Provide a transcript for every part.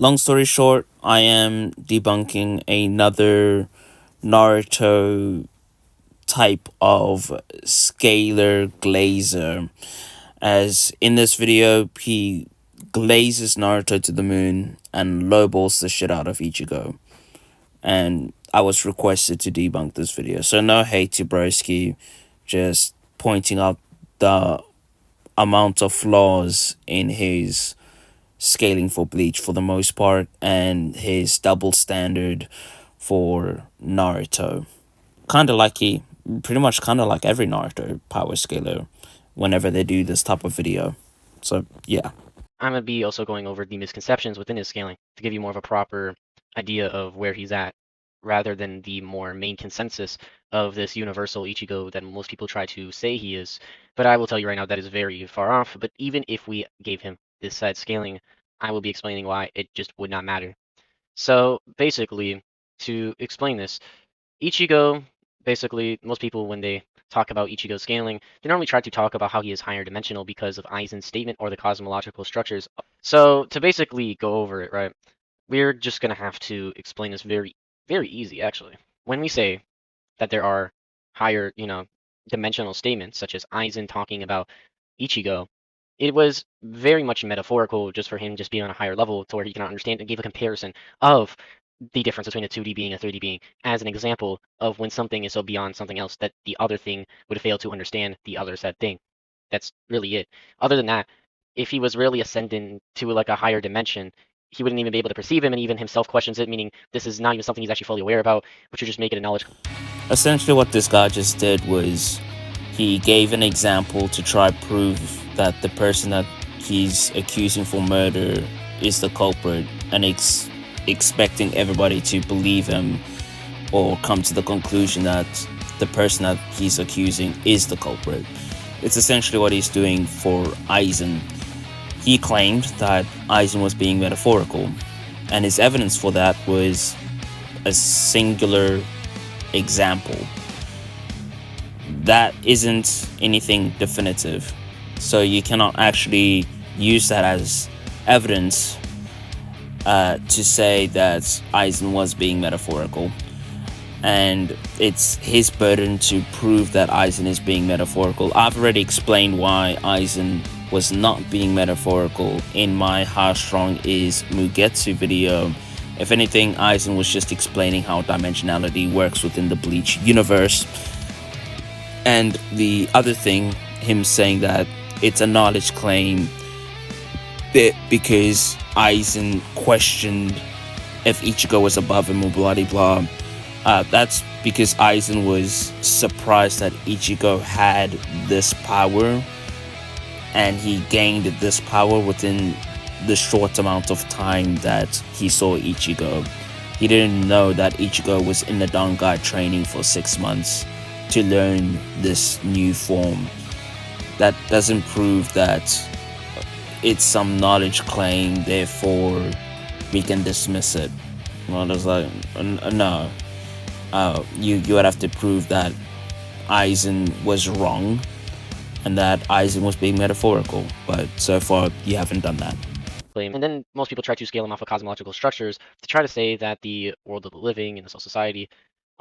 Long story short, I am debunking another Naruto type of scalar glazer. As in this video, he glazes Naruto to the moon and lowballs the shit out of Ichigo. And I was requested to debunk this video. So no hate to Broski, just pointing out the amount of flaws in his scaling for Bleach for the most part, and his double standard for Naruto. Pretty much kind of like every Naruto power scaler whenever they do this type of video. So, yeah. I'm going to be also going over the misconceptions within his scaling to give you more of a proper idea of where he's at, rather than the more main consensus of this universal Ichigo that most people try to say he is. But I will tell you right now that is very far off. But even if we gave him this side scaling, I will be explaining why it just would not matter. So basically, to explain this, Ichigo, basically, most people, when they talk about Ichigo scaling, they normally try to talk about how he is higher dimensional because of Aizen's statement or the cosmological structures. So to basically go over it, right, we're just going to have to explain this very, very easy, actually. When we say that there are higher, dimensional statements, such as Aizen talking about Ichigo, it was very much metaphorical just for him just being on a higher level to where he cannot understand, and gave a comparison of the difference between a 2D being and a 3D being as an example of when something is so beyond something else that the other thing would fail to understand the other said thing. That's really it. Other than that, if he was really ascending to like a higher dimension, he wouldn't even be able to perceive him, and even himself questions it, meaning this is not even something he's actually fully aware about, but you're just making a knowledge. Essentially, what this guy just did was he gave an example to try prove that the person that he's accusing for murder is the culprit, and expecting everybody to believe him or come to the conclusion that the person that he's accusing is the culprit. It's essentially what he's doing for Aizen. He claimed that Aizen was being metaphorical, and his evidence for that was a singular example. That isn't anything definitive, so you cannot actually use that as evidence to say that Aizen was being metaphorical. And it's his burden to prove that Aizen is being metaphorical. I've already explained why Aizen was not being metaphorical in my How Strong is Mugetsu video. If anything, Aizen was just explaining how dimensionality works within the Bleach universe. And the other thing, him saying that it's a knowledge claim because Aizen questioned if Ichigo was above him or blah blah. That's because Aizen was surprised that Ichigo had this power, and he gained this power within the short amount of time that he saw Ichigo. He didn't know that Ichigo was in the Dangai training for 6 months to learn this new form. That doesn't prove that it's some knowledge claim, therefore we can dismiss it. Well, it's like, no. You would have to prove that Aizen was wrong and that Aizen was being metaphorical, but so far you haven't done that. And then most people try to scale him off of cosmological structures to try to say that the world of the living and the soul society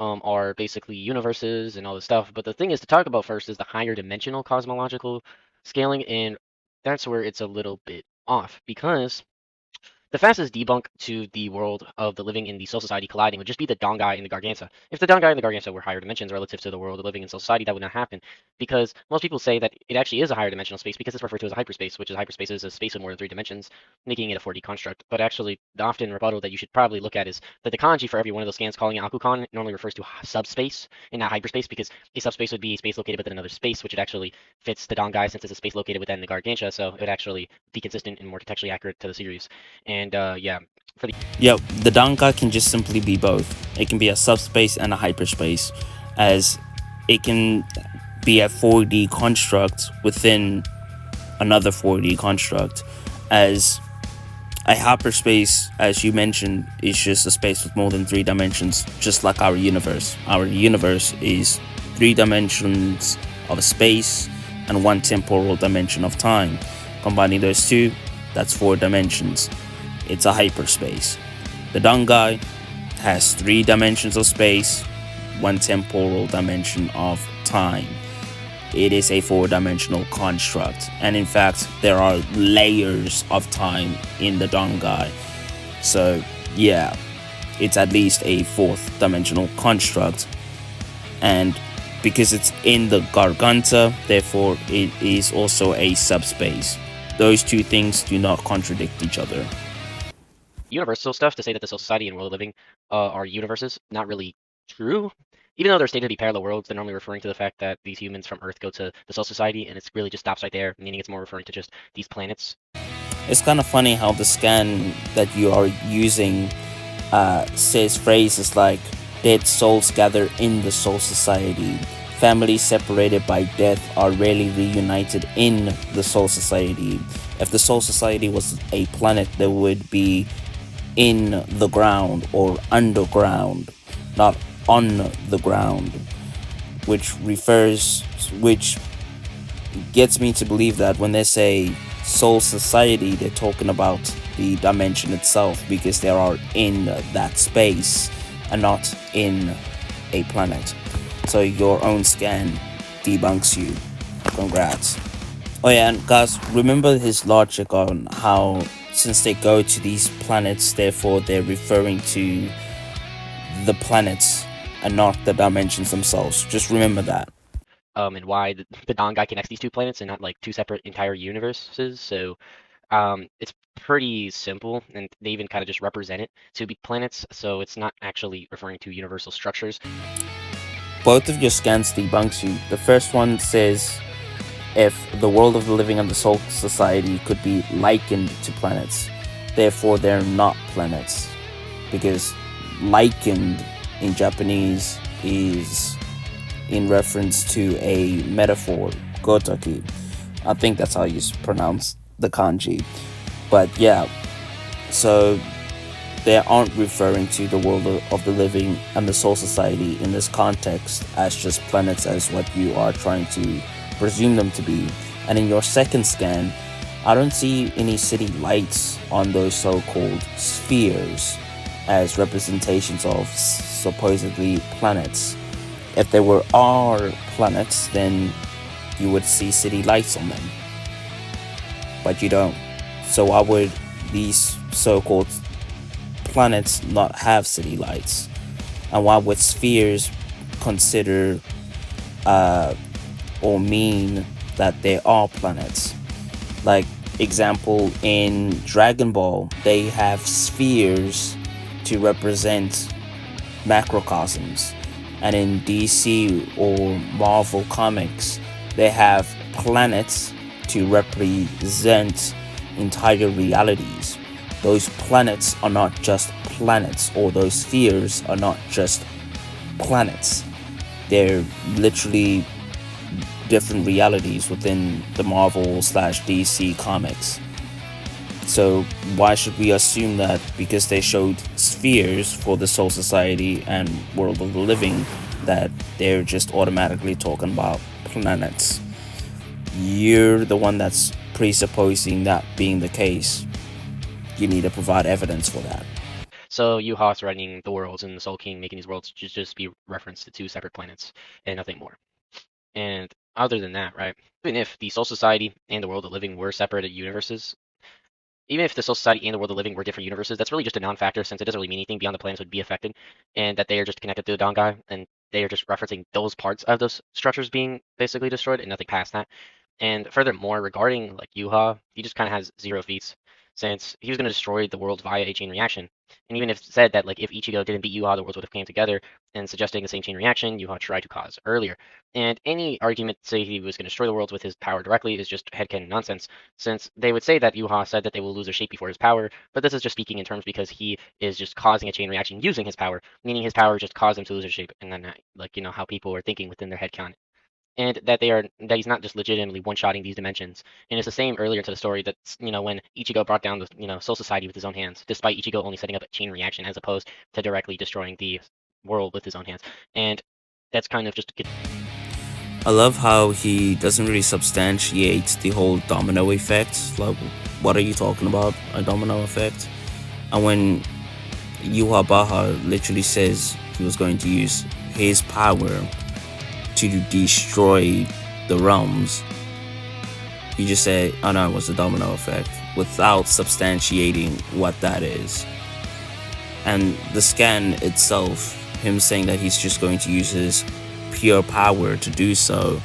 are basically universes and all this stuff. But the thing is to talk about first is the higher dimensional cosmological scaling, and that's where it's a little bit off, because the fastest debunk to the world of the living and the soul society colliding would just be the Dangai and the Garganta. If the Dangai and the Garganta were higher dimensions relative to the world of living and soul society, that would not happen, because most people say that it actually is a higher dimensional space because it's referred to as a hyperspace, which is hyperspace is a space of more than 3 dimensions, making it a 4D construct. But actually, the often rebuttal that you should probably look at is that the kanji for every one of those scans calling it Akukon normally refers to subspace and not hyperspace, because a subspace would be a space located within another space, which it actually fits the Dangai since it's a space located within the Gargantua, so it would actually be consistent and more contextually accurate to the series. And yeah. The Dangai can just simply be both. It can be a subspace and a hyperspace, as it can be a 4D construct within another 4D construct, as a hyperspace, as you mentioned, is just a space with more than 3 dimensions, just like our universe. Our universe is 3 dimensions of space and 1 temporal dimension of time. Combining those two, that's 4 dimensions. it's a hyperspace. The Dangai has 3 dimensions of space, 1 temporal dimension of time. It is a 4-dimensional construct, and in fact, there are layers of time in the Dangai. So, yeah, it's at least a 4th-dimensional construct, and because it's in the Garganta, therefore it is also a subspace. Those two things do not contradict each other. Universal stuff to say that the Soul Society and World of Living are universes, not really true. Even though they're stated to be parallel worlds, they're normally referring to the fact that these humans from Earth go to the Soul Society, and it's really just stops right there, meaning it's more referring to just these planets. It's kind of funny how the scan that you are using says phrases like dead souls gather in the Soul Society. Families separated by death are rarely reunited in the Soul Society. If the Soul Society was a planet, there would be in the ground or underground, not on the ground, which gets me to believe that when they say Soul Society, they're talking about the dimension itself, because they are in that space and not in a planet. So your own scan debunks you. Congrats. Oh yeah, and guys, remember his logic on how since they go to these planets, therefore they're referring to the planets and not the dimensions themselves. Just remember that. And why the Dangai connects these two planets and not like two separate entire universes. So it's pretty simple, and they even kind of just represent it to be planets, so it's not actually referring to universal structures. Both of your scans debunks you. The first one says if the world of the living and the Soul Society could be likened to planets, therefore they're not planets, because likened in Japanese is in reference to a metaphor, gotoki. I think that's how you pronounce the kanji. But yeah, so they aren't referring to the world of the living and the Soul Society in this context as just planets, as what you are trying to presume them to be. And in your second scan, I don't see any city lights on those so-called spheres as representations of supposedly planets. If there are planets, then you would see city lights on them, but you don't. So why would these so-called planets not have city lights? And why would spheres consider or mean that they are planets? Like example, in Dragon Ball, they have spheres to represent macrocosms, and in DC or Marvel comics, they have planets to represent entire realities. Those planets are not just planets, or those spheres are not just planets. They're literally different realities within the Marvel/DC comics. So why should we assume that because they showed spheres for the Soul Society and World of the Living that they're just automatically talking about planets? You're the one that's presupposing that being the case. You need to provide evidence for that. So Yuha threatening the worlds and the Soul King making these worlds just be referenced to two separate planets and nothing more. And other than that, right, even if the Soul Society and the World of the Living were separate universes, even if the Soul Society and the World of the Living were different universes, that's really just a non-factor, since it doesn't really mean anything beyond the planets would be affected, and that they are just connected to the Dangai, and they are just referencing those parts of those structures being basically destroyed and nothing past that. And furthermore, regarding like Yuha, he just kind of has zero feats, since he was going to destroy the world via a chain reaction. And even if it said that like if Ichigo didn't beat Yuha, the worlds would have came together, and suggesting the same chain reaction Yuha tried to cause earlier. And any argument to say he was going to destroy the worlds with his power directly is just headcanon nonsense, since they would say that Yuha said that they will lose their shape before his power, but this is just speaking in terms because he is just causing a chain reaction using his power, meaning his power just caused them to lose their shape, and then like how people are thinking within their headcanon, and that he's not just legitimately one-shotting these dimensions. And it's the same earlier into the story that when Ichigo brought down the Soul Society with his own hands, despite Ichigo only setting up a chain reaction as opposed to directly destroying the world with his own hands. And that's kind of just I love how he doesn't really substantiate the whole domino effect. Like, what are you talking about? A domino effect? And when Yuha literally says he was going to use his power to destroy the realms, he just said, oh no, it was a domino effect, without substantiating what that is. And the scan itself, him saying that he's just going to use his pure power to do so,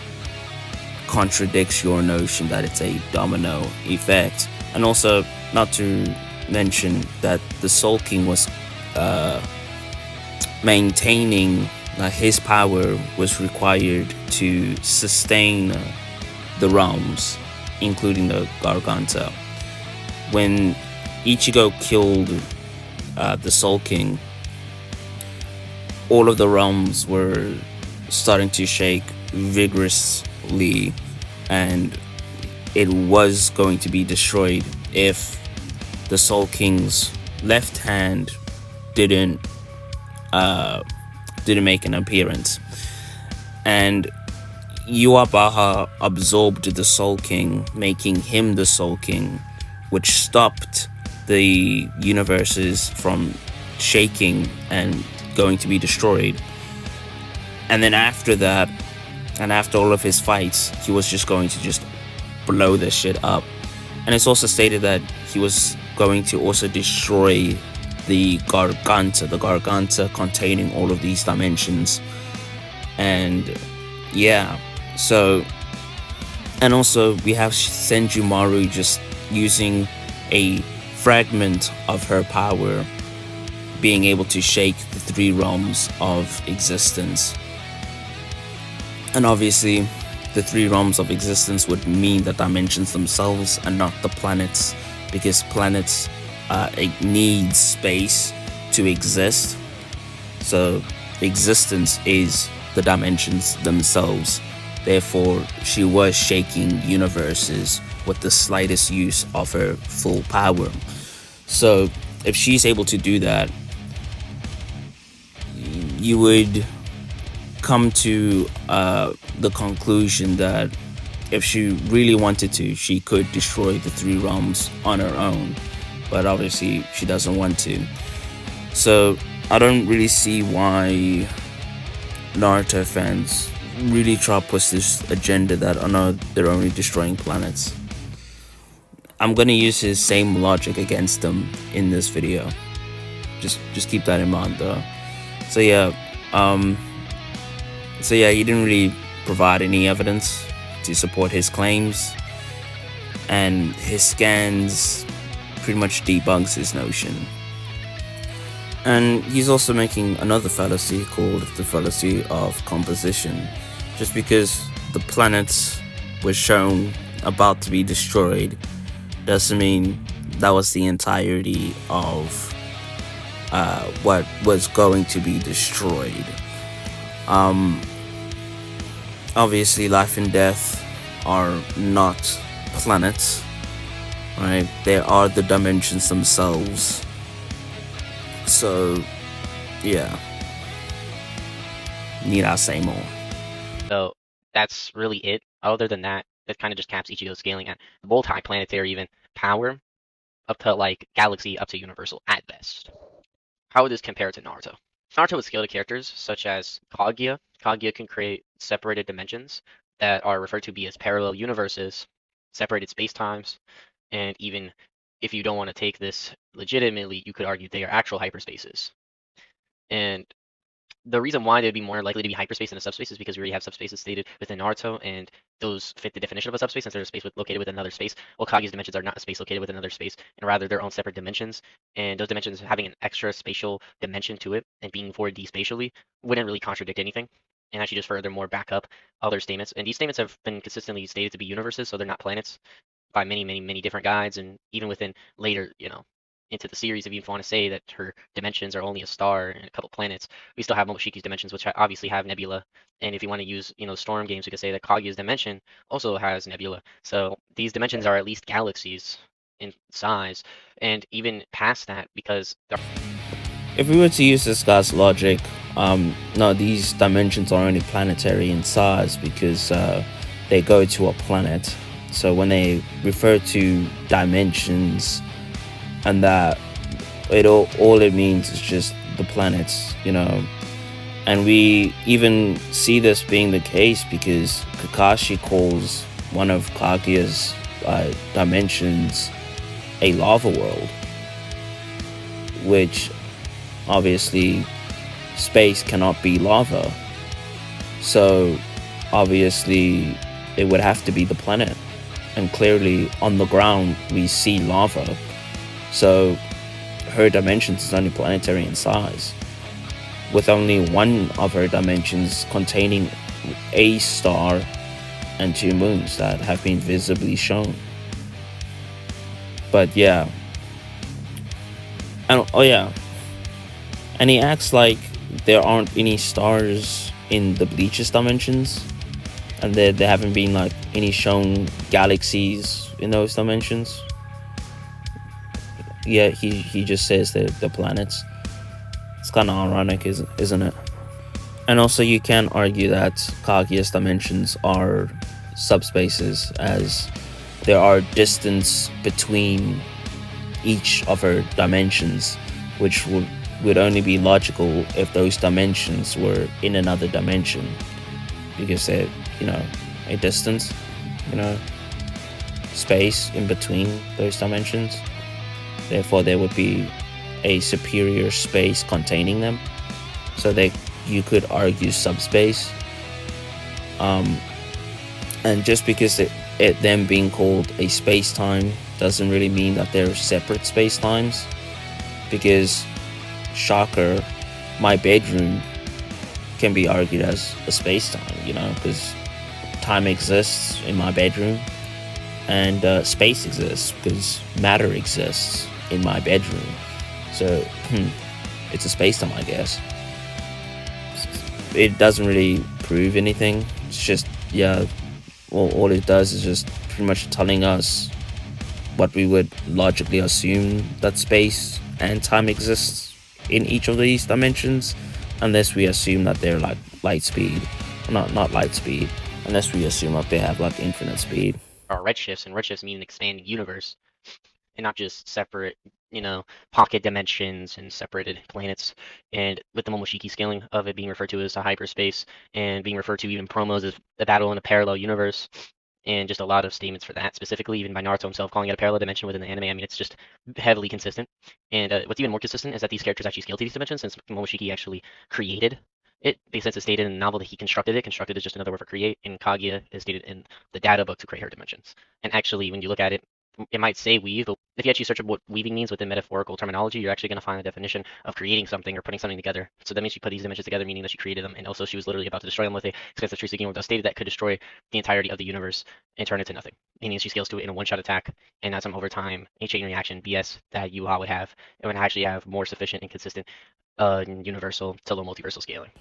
contradicts your notion that it's a domino effect. And also, not to mention that the Soul King was maintaining that his power was required to sustain the realms, including the Garganta. When Ichigo killed the Soul King, all of the realms were starting to shake vigorously, and it was going to be destroyed if the Soul King's left hand didn't make an appearance. And Yuabaha absorbed the Soul King, making him the Soul King, which stopped the universes from shaking and going to be destroyed. And then after that, and after all of his fights, he was just going to just blow this shit up. And it's also stated that he was going to also destroy the Garganta containing all of these dimensions. And yeah, so, and also we have Senjumaru just using a fragment of her power, being able to shake the three realms of existence. And obviously, the three realms of existence would mean the dimensions themselves and not the planets, because planets it needs space to exist. So existence is the dimensions themselves. Therefore, she was shaking universes with the slightest use of her full power. So if she's able to do that, you would come to the conclusion that if she really wanted to, she could destroy the three realms on her own. But obviously, she doesn't want to. So I don't really see why Naruto fans really try to push this agenda that, oh no, they're only destroying planets. I'm gonna use his same logic against them in this video. Just keep that in mind, though. So yeah, he didn't really provide any evidence to support his claims, and his scans pretty much debunks his notion. And he's also making another fallacy called the fallacy of composition. Just because the planets were shown about to be destroyed doesn't mean that was the entirety of what was going to be destroyed. Obviously, life and death are not planets, right? They are the dimensions themselves. So, yeah. Need I say more? So that's really it. Other than that, that kind of just caps Ichigo's scaling at multi-planetary even power, up to like galaxy, up to universal at best. How would this compare to Naruto? Naruto would scale to characters such as Kaguya. Kaguya can create separated dimensions that are referred to be as parallel universes, separated spacetimes, and even if you don't want to take this legitimately, you could argue they are actual hyperspaces. And the reason why they'd be more likely to be hyperspace than a subspace is because we already have subspaces stated within Naruto, and those fit the definition of a subspace since they're a space located within another space. Well, Kaguya's dimensions are not a space located within another space, and rather their own separate dimensions. And those dimensions having an extra spatial dimension to it and being 4D spatially wouldn't really contradict anything. And actually just furthermore back up other statements. And these statements have been consistently stated to be universes, so they're not planets by many different guides, and even within later, into the series, if you want to say that her dimensions are only a star and a couple planets, we still have Momoshiki's dimensions, which obviously have nebula. And if you want to use, storm games, we could say that Kaguya's dimension also has nebula. So these dimensions are at least galaxies in size, and even past that, because if we were to use this guy's logic, no, these dimensions are only planetary in size because they go to a planet. So when they refer to dimensions and that all it means is just the planets, and we even see this being the case because Kakashi calls one of Kaguya's dimensions a lava world, which obviously space cannot be lava, so obviously it would have to be the planet, and clearly on the ground we see lava, so her dimensions is only planetary in size, with only one of her dimensions containing a star and 2 moons that have been visibly shown. But yeah, and oh yeah, and he acts like there aren't any stars in the Bleach's dimensions, and there haven't been like any shown galaxies in those dimensions. Yeah, he just says that the planets. It's kind of ironic, isn't it? And also, you can argue that Kaguya's dimensions are subspaces, as there are distance between each of her dimensions, which would only be logical if those dimensions were in another dimension, because they're, a distance, space in between those dimensions. Therefore, there would be a superior space containing them, so you could argue subspace. And just because it them being called a space-time doesn't really mean that they're separate space-times, because shocker, my bedroom can be argued as a space-time, because time exists in my bedroom, and space exists because matter exists in my bedroom. So it's a space-time, I guess. It doesn't really prove anything. It's just, all it does is just pretty much telling us what we would logically assume, that space and time exists in each of these dimensions, unless we assume that they're like light speed. Not light speed, unless we assume that they have like infinite speed. Or redshifts, and redshifts mean an expanding universe, and not just separate, pocket dimensions and separated planets. And with the Momoshiki scaling of it being referred to as a hyperspace, and being referred to even promos as a battle in a parallel universe, and just a lot of statements for that, specifically even by Naruto himself calling it a parallel dimension within the anime. I mean, it's just heavily consistent. And what's even more consistent is that these characters actually scale to these dimensions, since Momoshiki actually created it. Since it's stated in the novel that he constructed it. Constructed is just another word for create, and Kaguya is stated in the data book to create her dimensions. And actually, when you look at it, it might say weave, but if you actually search up what weaving means within metaphorical terminology, you're actually going to find a definition of creating something or putting something together. So that means she put these dimensions together, meaning that she created them, and also she was literally about to destroy them with a expensive true seeking, stated that could destroy the entirety of the universe and turn it to nothing. Meaning she scales to it in a one-shot attack, and not some overtime chain reaction BS that Yuha would have, and would actually have more sufficient and consistent universal to low multiversal scaling.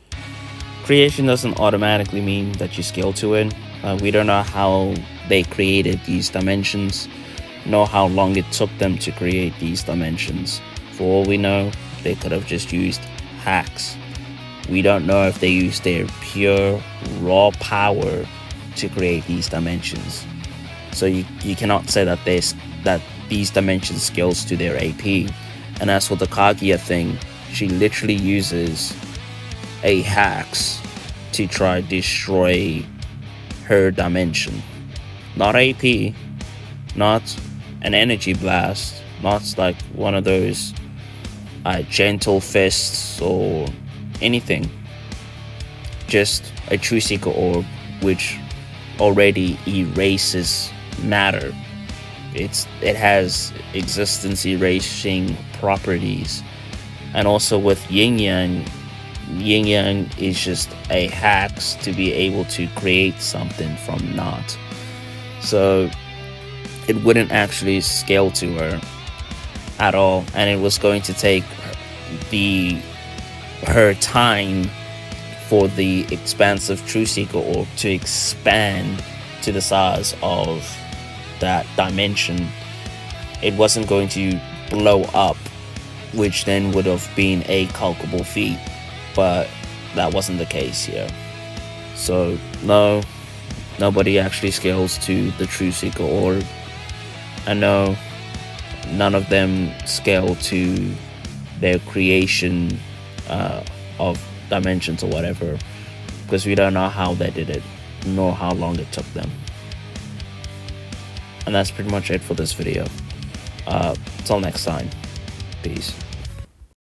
Creation doesn't automatically mean that you scale to it. We don't know how they created these dimensions, nor how long it took them to create these dimensions. For all we know, they could have just used hacks. We don't know if they used their pure, raw power to create these dimensions. So you cannot say that these dimensions scales to their AP. And as for the Kaguya thing, she literally uses a hacks to try destroy her dimension. Not AP, not an energy blast, not like one of those gentle fists or anything. Just a true seeker orb, which already erases matter. It has existence erasing properties. And also with yin yang is just a hacks to be able to create something from naught. So it wouldn't actually scale to her at all, and it was going to take her time for the expansive true seeker orb to expand to the size of that dimension. It wasn't going to blow up, which then would have been a calculable feat, but that wasn't the case here. So no, nobody actually scales to the true seeker orb. I know none of them scale to their creation of dimensions or whatever, because we don't know how they did it nor how long it took them. And that's pretty much it for this video. Till next time, peace.